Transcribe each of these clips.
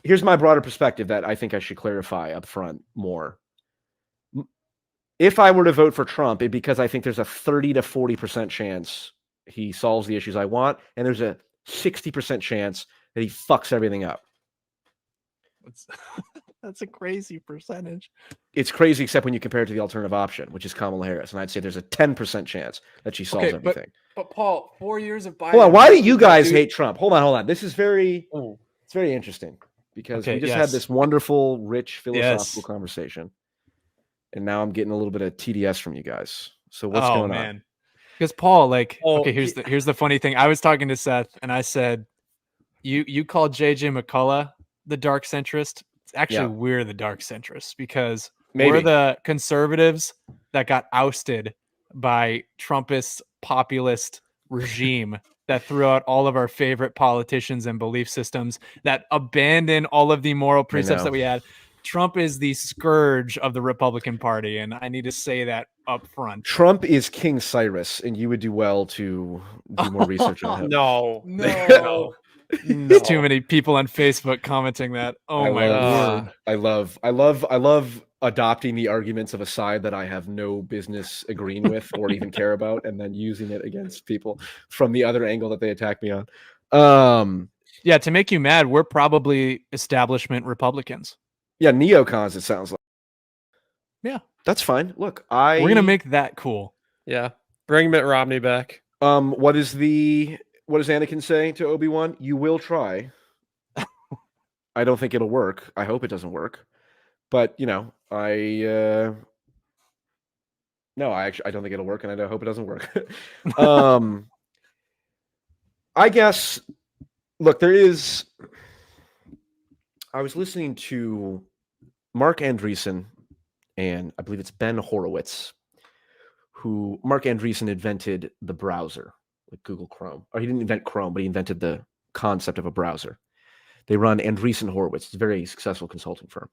here's my broader perspective that I think I should clarify up front more. If I were to vote for Trump, it'd because I think there's a 30 to 40% chance he solves the issues I want, and there's a 60% chance that he fucks everything up. That's a crazy percentage. It's crazy, except when you compare it to the alternative option, which is Kamala Harris, and I'd say there's a 10% chance that she solves everything. But Paul, 4 years of Biden. Hold on, why do you guys hate Trump? Hold on. This is it's very interesting because we just had this wonderful, rich philosophical conversation, and now I'm getting a little bit of TDS from you guys. So what's going on? Because Paul, here's the funny thing. I was talking to Seth, and I said, "You called JJ McCullough the dark centrist. It's actually we're the dark centrists because we're the conservatives that got ousted by Trumpist populist regime that threw out all of our favorite politicians and belief systems, that abandoned all of the moral precepts that we had. Trump is the scourge of the Republican Party, and I need to say that up front. Trump is King Cyrus, and you would do well to do more research on him. No. There's too many people on Facebook commenting that. Oh my word! I love adopting the arguments of a side that I have no business agreeing with or even care about, and then using it against people from the other angle that they attack me on. Yeah, to make you mad, we're probably establishment Republicans. Yeah, neocons. It sounds like. Yeah, that's fine. Look, we're gonna make that cool. Yeah, bring Mitt Romney back. What does Anakin say to Obi-Wan? You will try. I don't think it'll work. I hope it doesn't work. But I don't think it'll work, and I hope it doesn't work. I guess. Look, I was listening to Mark Andreessen, and I believe it's Ben Horowitz, who Mark Andreessen invented the browser, like Google Chrome. Or he didn't invent Chrome, but he invented the concept of a browser. They run Andreessen Horowitz. It's a very successful consulting firm.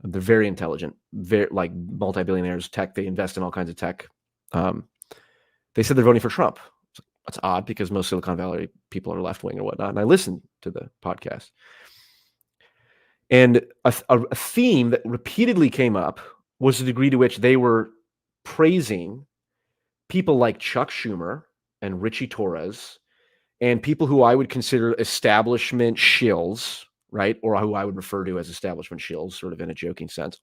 They're very intelligent, very like multi-billionaires, tech. They invest in all kinds of tech. They said they're voting for Trump. That's odd because most Silicon Valley people are left-wing or whatnot. And I listened to the podcast. And a theme that repeatedly came up was the degree to which they were praising people like Chuck Schumer and Richie Torres and people who I would consider establishment shills, right? Or who I would refer to as establishment shills, sort of in a joking sense.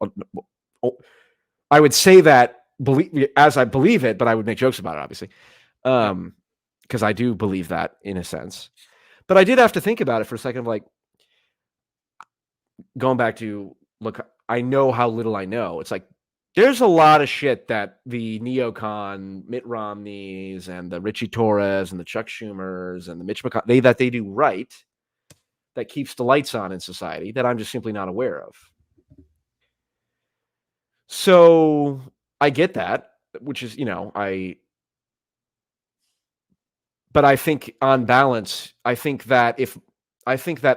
I would say that as I believe it, but I would make jokes about it, obviously, because I do believe that in a sense. But I did have to think about it for a second, like, going back to, look, I know how little I know. It's like, there's a lot of shit that the neocon Mitt Romneys and the Richie Torres and the Chuck Schumers and the Mitch McConnell, that they do right, that keeps the lights on in society, that I'm just simply not aware of. So I get that, which is, but I think on balance, I think that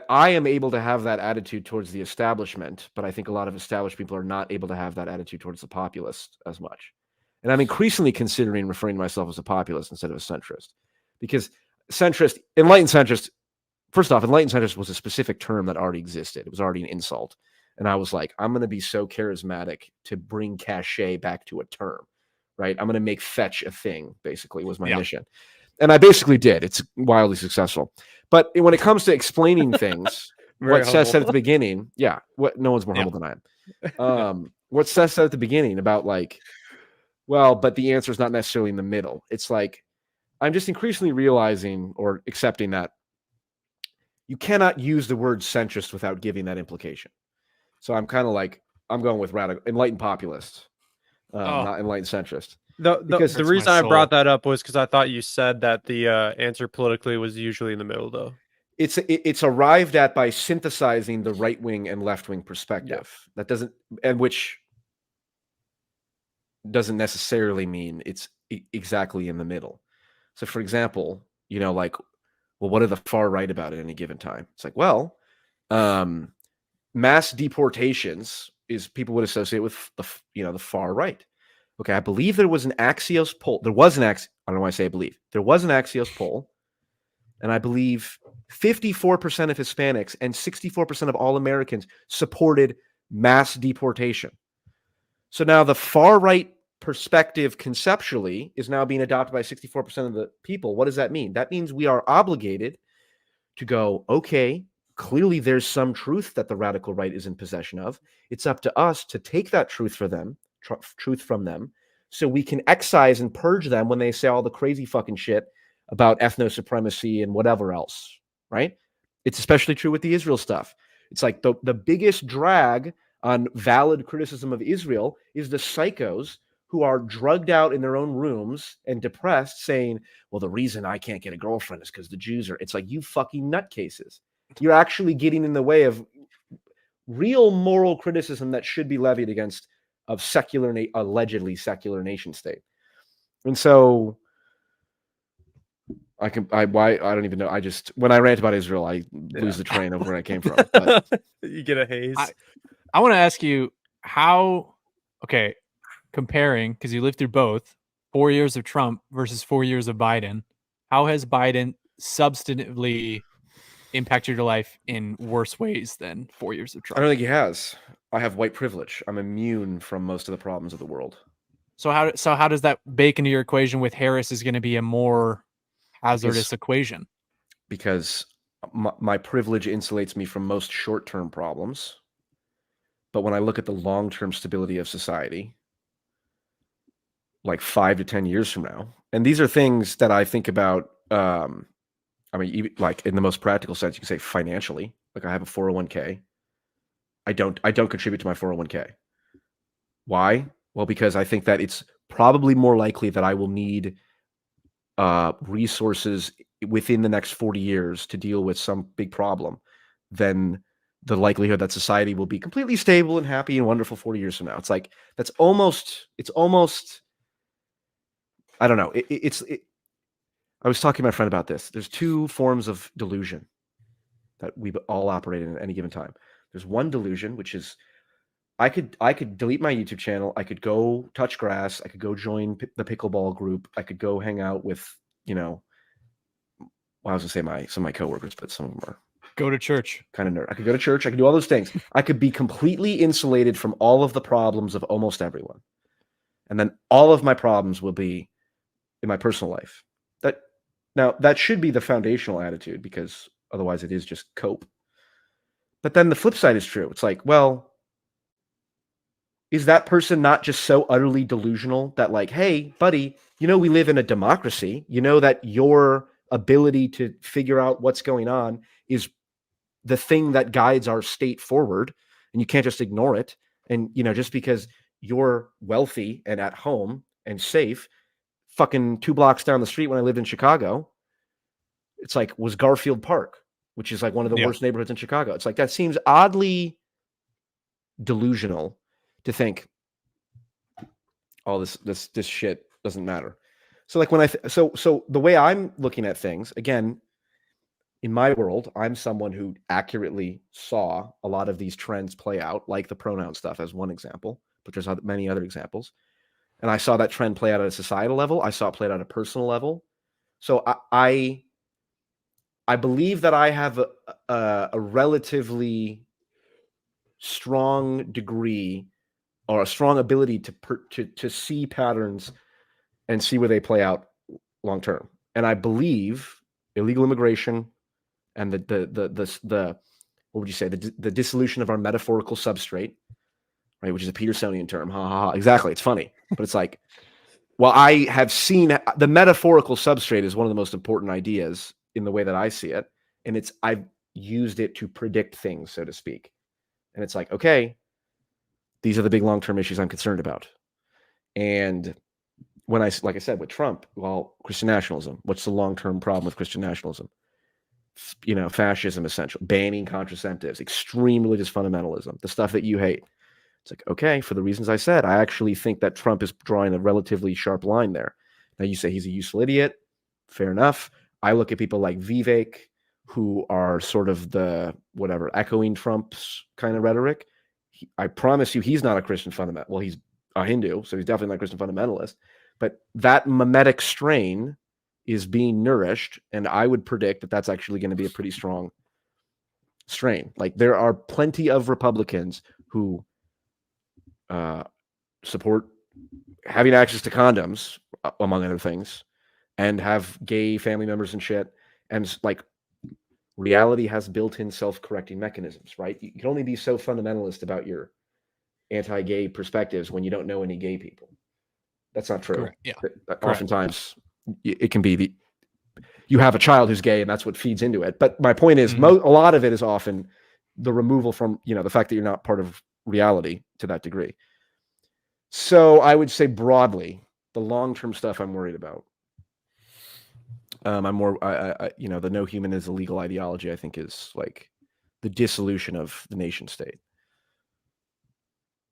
I am able to have that attitude towards the establishment, but I think a lot of established people are not able to have that attitude towards the populist as much. And I'm increasingly considering referring to myself as a populist instead of a centrist, because enlightened centrist was a specific term that already existed. It was already an insult. And I was like, I'm going to be so charismatic to bring cachet back to a term, right? I'm going to make fetch a thing, basically, was my mission. And I basically did. It's wildly successful. But when it comes to explaining things, what Seth said at the beginning, no one's more humble than I am. What Seth said at the beginning about but the answer is not necessarily in the middle. It's like, I'm just increasingly realizing or accepting that you cannot use the word centrist without giving that implication. So I'm kind of like, I'm going with enlightened populist, not enlightened centrist. The reason I brought that up was because I thought you said that the answer politically was usually in the middle, though. It's arrived at by synthesizing the right wing and left wing perspective. Which doesn't necessarily mean it's exactly in the middle. So, for example, what are the far right about at any given time? It's like, mass deportations is people would associate with the far right. Okay, I believe there was an Axios poll. I don't know why I say I believe. There was an Axios poll And I believe 54% of Hispanics and 64% of all Americans supported mass deportation. So now the far-right perspective conceptually is now being adopted by 64% of the people. What does that mean? That means we are obligated to go, okay, clearly there's some truth that the radical right is in possession of. It's up to us to take that truth from them, so we can excise and purge them when they say all the crazy fucking shit about ethno-supremacy and whatever else, right? It's especially true with the Israel stuff. It's like the biggest drag on valid criticism of Israel is the psychos who are drugged out in their own rooms and depressed saying, well, the reason I can't get a girlfriend is because the Jews are, it's like, you fucking nutcases. You're actually getting in the way of real moral criticism that should be levied against a secular, allegedly secular nation state. And so I don't even know. I just, when I rant about Israel, I lose the train of where I came from. But you get a haze. I want to ask you how, okay, comparing, because you lived through both, 4 years of Trump versus 4 years of Biden, how has Biden substantively impacted your life in worse ways than 4 years of Trump? I don't think he has. I have white privilege. I'm immune from most of the problems of the world. So how does that bake into your equation with Harris is going to be a more hazardous equation? Because my privilege insulates me from most short-term problems. But when I look at the long-term stability of society, like 5 to 10 years from now, and these are things that I think about, I mean, even, like in the most practical sense, you can say financially, like I have a 401k. I don't contribute to my 401k. Why? Well, because I think that it's probably more likely that I will need resources within the next 40 years to deal with some big problem than the likelihood that society will be completely stable and happy and wonderful 40 years from now. It's like, it's almost, I don't know. I was talking to my friend about this. There's two forms of delusion that we all operate in at any given time. There's one delusion, which is I could delete my YouTube channel. I could go touch grass. I could go join the pickleball group. I could go hang out with, well, I was gonna say some of my coworkers, but some of them are go to church. Kind of nerd. I could go to church. I could do all those things. I could be completely insulated from all of the problems of almost everyone. And then all of my problems will be in my personal life. That should be the foundational attitude, because otherwise it is just cope. But then the flip side is true. It's like, well, is that person not just so utterly delusional that, like, hey, buddy, we live in a democracy. You know that your ability to figure out what's going on is the thing that guides our state forward, and you can't just ignore it. And, just because you're wealthy and at home and safe, fucking 2 blocks down the street when I lived in Chicago, it's like, was Garfield Park, which is like one of the worst neighborhoods in Chicago. It's like, that seems oddly delusional to think, oh, this shit doesn't matter. So like so the way I'm looking at things, again, in my world, I'm someone who accurately saw a lot of these trends play out, like the pronoun stuff as one example, but there's many other examples. And I saw that trend play out at a societal level. I saw it play out at a personal level. So I believe that I have a relatively strong degree or a strong ability to see patterns and see where they play out long term. And I believe illegal immigration and the what would you say, the dissolution of our metaphorical substrate, right, which is a Petersonian term. Ha ha ha. Exactly. It's funny, but it's like, well, I have seen the metaphorical substrate is one of the most important ideas in the way that I see it. And I've used it to predict things, so to speak. And it's like, okay, these are the big long-term issues I'm concerned about. And when like I said, with Trump, well, Christian nationalism, what's the long-term problem with Christian nationalism? Fascism, essential, banning contraceptives, extreme religious fundamentalism, the stuff that you hate. It's like, okay, for the reasons I said, I actually think that Trump is drawing a relatively sharp line there. Now, you say he's a useful idiot. Fair enough. I look at people like Vivek, who are sort of echoing Trump's kind of rhetoric. I promise you, he's not a Christian fundamentalist. Well, he's a Hindu, so he's definitely not a Christian fundamentalist. But that mimetic strain is being nourished, and I would predict that that's actually going to be a pretty strong strain. Like, there are plenty of Republicans who support having access to condoms, among other things, and have gay family members and shit. And like, reality has built-in self-correcting mechanisms, right? You can only be so fundamentalist about your anti-gay perspectives when you don't know any gay people. That's not true. Correct. Yeah. Oftentimes, it can be you have a child who's gay, and that's what feeds into it. But my point is, a lot of it is often the removal from, the fact that you're not part of reality to that degree. So I would say broadly, the long-term stuff I'm worried about. I'm more, the no human is a legal ideology, I think, is like the dissolution of the nation state.